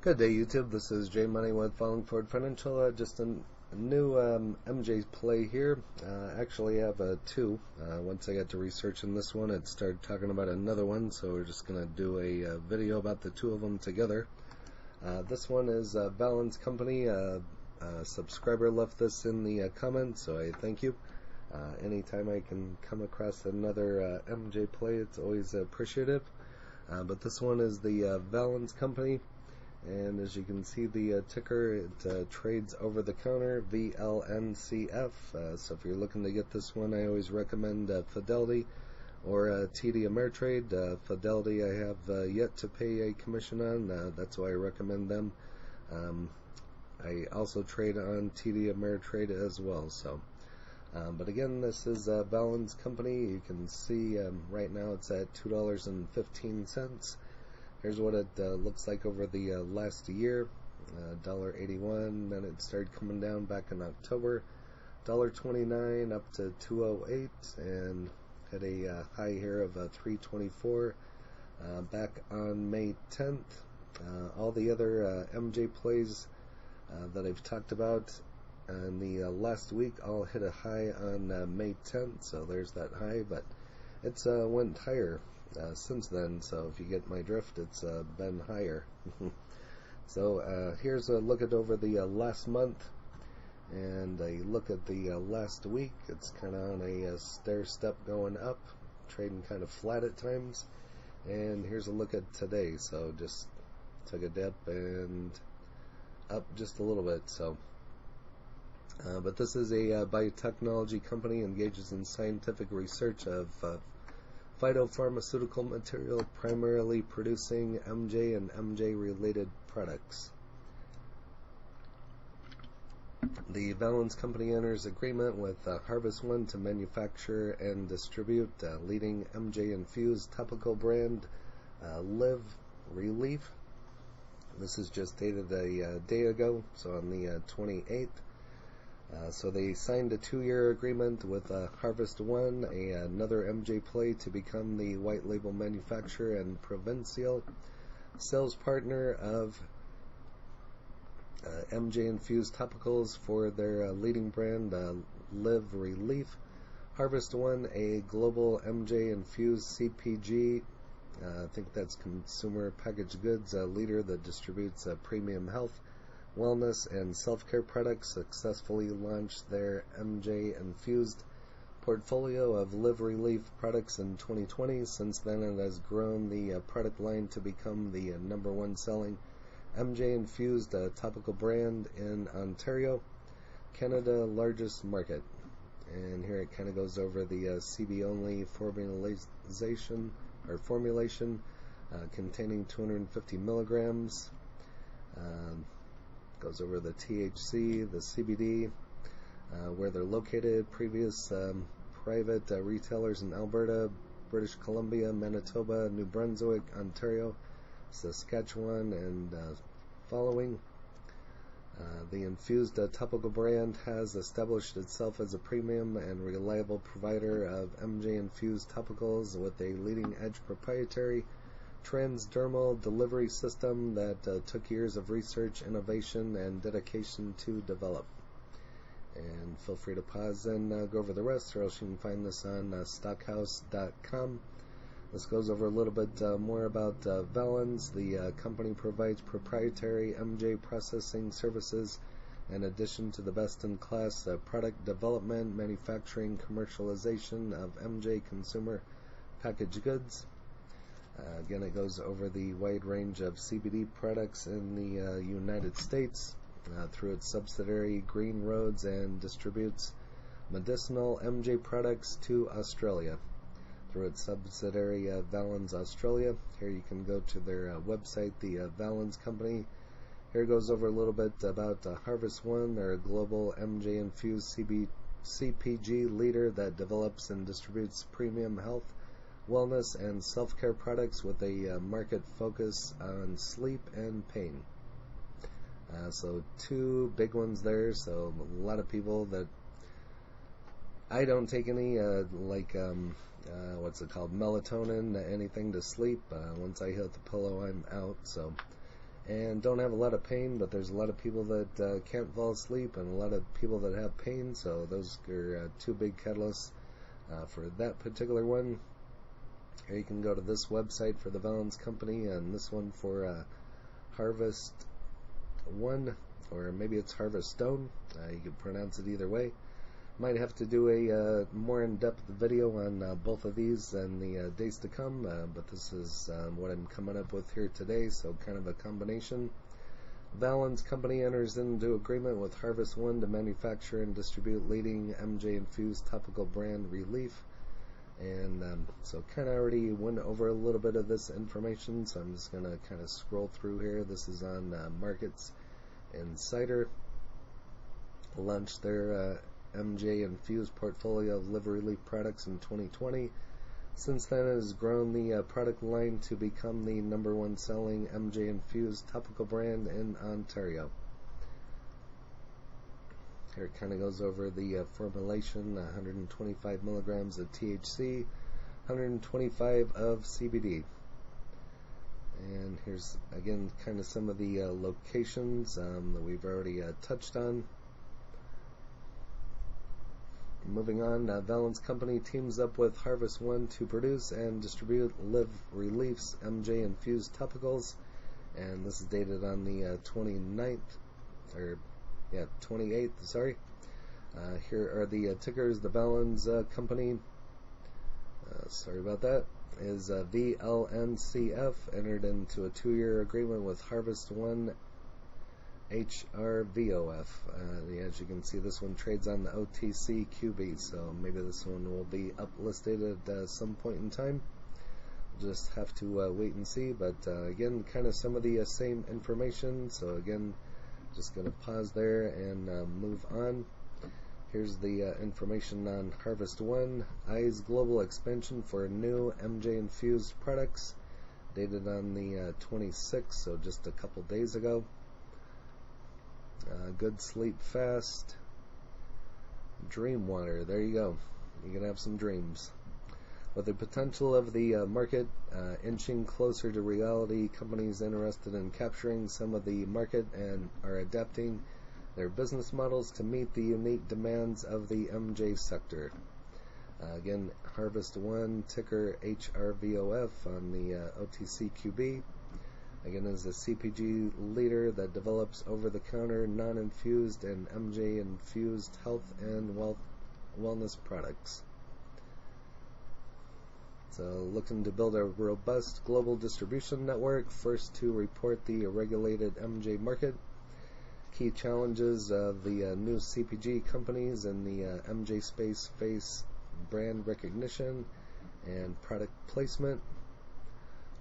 Good day, YouTube. This is Jay Money with Falling Forward Financial. Just a new MJ play here. Actually, I have two. Once I got to researching this one, it started talking about another one, so we're just going to do a video about the two of them together. This one is Valens Company. A subscriber left this in the comments, so I thank you. Anytime I can come across another MJ play, it's always appreciative. But this one is the Valens Company. And as you can see, the ticker, it trades over the counter, VLNCF. So if you're looking to get this one, I always recommend Fidelity or TD Ameritrade. Fidelity I have yet to pay a commission on. That's why I recommend them. I also trade on TD Ameritrade as well. So, but again, this is Valens Company. You can see right now it's at $2.15. Here's what it looks like over the last year, $1.81, then it started coming down back in October, $1.29 up to $2.08, and had a high here of $3.24 back on May 10th. All the other MJ plays that I've talked about in the last week all hit a high on May 10th, so there's that high, but it's went higher since then, so if you get my drift, it's been higher. So here's a look at over the last month, and a look at the last week. It's kind of on a stair step going up, trading kind of flat at times. And here's a look at today, so just took a dip and up just a little bit. So but this is a biotechnology company, engages in scientific research of phytopharmaceutical material, primarily producing MJ and MJ related products. The Valens Company enters agreement with Harvest One to manufacture and distribute leading MJ-infused topical brand LivRelief. This is just dated a day ago, so on the 28th. So they signed a 2-year agreement with Harvest One, another MJ play, to become the white label manufacturer and provincial sales partner of MJ-infused topicals for their leading brand LivRelief. Harvest One, a global MJ-infused CPG, I think that's consumer packaged goods leader that distributes premium health, wellness, and self-care products, successfully launched their MJ-infused portfolio of LivRelief products in 2020. Since then, it has grown the product line to become the #1 selling MJ-infused topical brand in Ontario, Canada, largest market. And here it kind of goes over the CB-only formulation containing 250 milligrams. Goes over the THC, the CBD, where they're located, previous private retailers in Alberta, British Columbia, Manitoba, New Brunswick, Ontario, Saskatchewan, and following. The infused topical brand has established itself as a premium and reliable provider of MJ-infused topicals with a leading-edge proprietary transdermal delivery system that took years of research, innovation, and dedication to develop. And feel free to pause and go over the rest, or else you can find this on stockhouse.com. This goes over a little bit more about Valens. The company provides proprietary MJ processing services in addition to the best-in-class product development, manufacturing, commercialization of MJ consumer packaged goods. Again, it goes over the wide range of CBD products in the United States through its subsidiary Green Roads, and distributes medicinal MJ products to Australia through its subsidiary Valens Australia. Here you can go to their website, the Valens Company. Here goes over a little bit about Harvest One. They're a global MJ-infused CPG leader that develops and distributes premium health, wellness, and self-care products with a market focus on sleep and pain. So two big ones there. So a lot of people that I don't take any what's it called, melatonin, anything to sleep. Once I hit the pillow, I'm out. So and don't have a lot of pain, but there's a lot of people that can't fall asleep and a lot of people that have pain, so those are two big catalysts for that particular one. Here you can go to this website for the Valens company, and this one for Harvest One, or maybe it's Harvest Stone. You can pronounce it either way. Might have to do a more in-depth video on both of these in the days to come, but this is what I'm coming up with here today, so kind of a combination. Valens company enters into agreement with Harvest One to manufacture and distribute leading MJ-infused topical brand Relief. And so kind of already went over a little bit of this information, so I'm just going to kind of scroll through here. This is on Markets Insider. Launched their MJ-infused portfolio of LivRelief products in 2020. Since then, it has grown the product line to become the #1 selling MJ-infused topical brand in Ontario. Here it kind of goes over the formulation: 125 milligrams of THC, 125 of CBD. And here's again kind of some of the locations that we've already touched on. Moving on, Valens company teams up with Harvest One to produce and distribute LivRelief's MJ-infused topicals, and this is dated on the 28th, sorry. Here are the tickers. The Valens company, sorry about that, is VLNCF, entered into a 2-year agreement with Harvest One HRVOF. As you can see, this one trades on the OTC QB, so maybe this one will be uplisted at some point in time. We'll just have to wait and see, but again, kind of some of the same information, so again, just going to pause there and move on. Here's the information on Harvest One. Eyes global expansion for new MJ-infused products, dated on the 26th, so just a couple days ago. Good sleep fast. Dream water, there you go. You can have some dreams. With the potential of the market inching closer to reality, companies interested in capturing some of the market and are adapting their business models to meet the unique demands of the MJ sector. Again, Harvest One, ticker HRVOF on the OTCQB. Again, is a CPG leader that develops over-the-counter, non-infused, and MJ-infused health and wellness products. So, looking to build a robust global distribution network, first to report the regulated MJ market. Key challenges of the new CPG companies in the MJ space face brand recognition and product placement.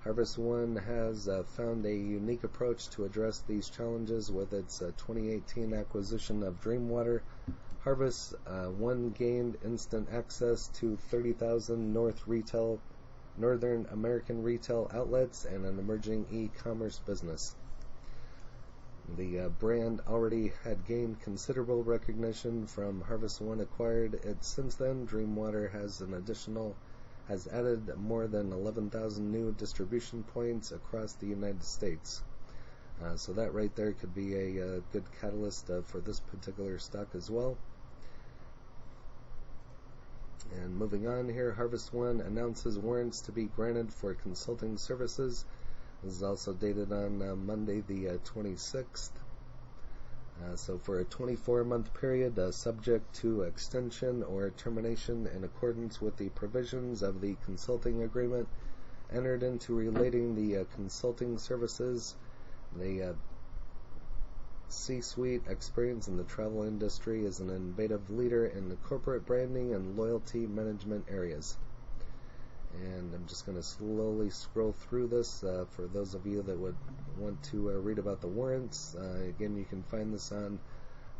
Harvest One has found a unique approach to address these challenges with its 2018 acquisition of Dreamwater. Harvest One gained instant access to 30,000 Northern American retail outlets and an emerging e-commerce business. The brand already had gained considerable recognition from Harvest One acquired it since then. Dreamwater has added more than 11,000 new distribution points across the United States. So that right there could be a good catalyst for this particular stock as well. And moving on here, Harvest One announces warrants to be granted for consulting services. This is also dated on Monday the 26th. So for a 24-month period, subject to extension or termination in accordance with the provisions of the consulting agreement entered into relating the consulting services. The C-suite experience in the travel industry is an innovative leader in the corporate branding and loyalty management areas. And I'm just going to slowly scroll through this for those of you that would want to read about the warrants. Again, you can find this on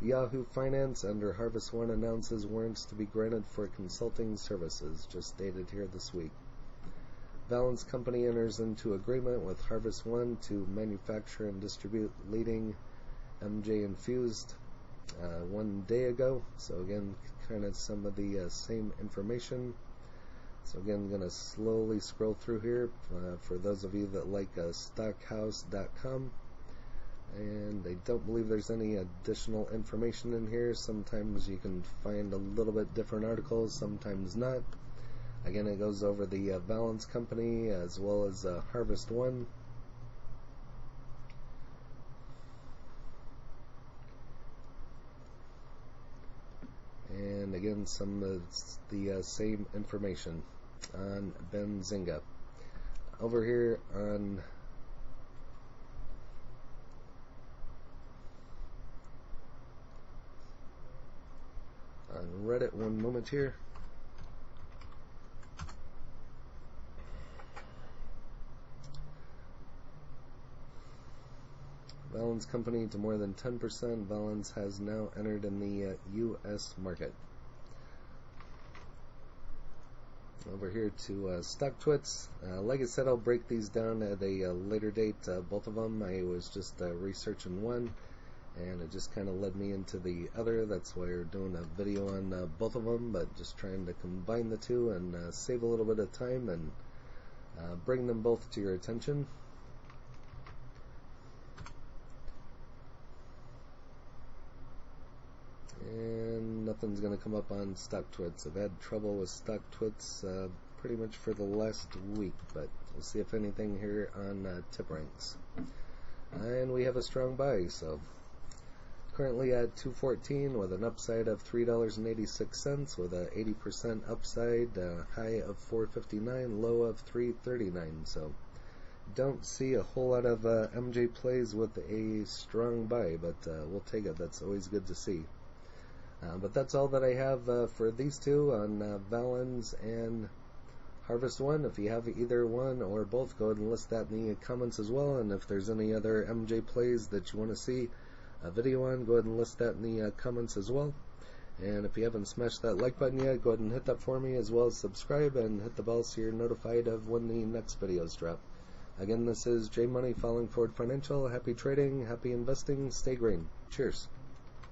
Yahoo Finance under Harvest One announces warrants to be granted for consulting services, just dated here this week. Valens company enters into agreement with Harvest One to manufacture and distribute leading MJ-infused 1 day ago. So again, kind of some of the same information. So again, I'm going to slowly scroll through here for those of you that like stockhouse.com. And I don't believe there's any additional information in here. Sometimes you can find a little bit different articles, sometimes not. Again, it goes over the Valens company as well as Harvest One. And again, some of the same information on Benzinga. Over here on Reddit, one moment here. Valens company to more than 10%. Valens has now entered in the U.S. market. Over here to StockTwits. Like I said, I'll break these down at a later date, both of them. I was just researching one, and it just kind of led me into the other. That's why we're doing a video on both of them, but just trying to combine the two and save a little bit of time and bring them both to your attention. And nothing's going to come up on StockTwits. I've had trouble with StockTwits pretty much for the last week, but we'll see if anything here on tip ranks. And we have a strong buy, so currently at $2.14 with an upside of $3.86 with a 80% upside, high of $4.59, low of $3.39. So don't see a whole lot of MJ plays with a strong buy, but we'll take it. That's always good to see. But that's all that I have for these two on Valens and Harvest One. If you have either one or both, go ahead and list that in the comments as well. And if there's any other MJ plays that you want to see a video on, go ahead and list that in the comments as well. And if you haven't smashed that like button yet, go ahead and hit that for me, as well as subscribe and hit the bell so you're notified of when the next videos drop. Again, this is J Money Falling Forward Financial. Happy trading, happy investing, stay green. Cheers.